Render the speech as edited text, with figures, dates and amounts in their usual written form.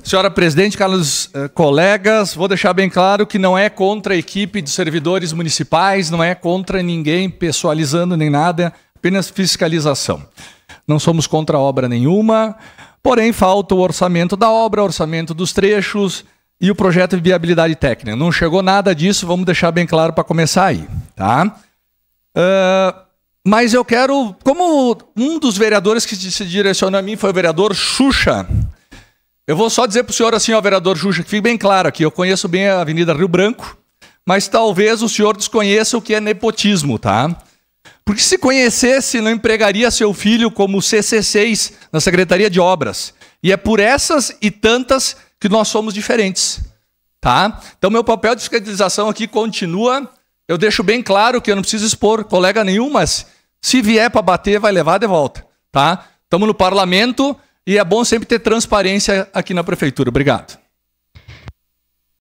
Senhora presidente, caros colegas, vou deixar bem claro que não é contra a equipe de servidores municipais, não é contra ninguém pessoalizando nem nada, apenas fiscalização. Não somos contra obra nenhuma, porém falta o orçamento da obra, o orçamento dos trechos e o projeto de viabilidade técnica. Não chegou nada disso, vamos deixar bem claro para começar aí, tá? Mas eu quero, como um dos vereadores que se direcionou a mim foi o vereador Xuxa, eu vou só dizer para o senhor assim, ó, vereador Xuxa, que fique bem claro aqui, eu conheço bem a Avenida Rio Branco, mas talvez o senhor desconheça o que é nepotismo, tá? Porque se conhecesse, não empregaria seu filho como CC6 na Secretaria de Obras. E é por essas e tantas que nós somos diferentes, tá? Então, meu papel de fiscalização aqui continua. Eu deixo bem claro que eu não preciso expor colega nenhum, mas se vier para bater, vai levar de volta, tá? Estamos no parlamento e é bom sempre ter transparência aqui na prefeitura. Obrigado.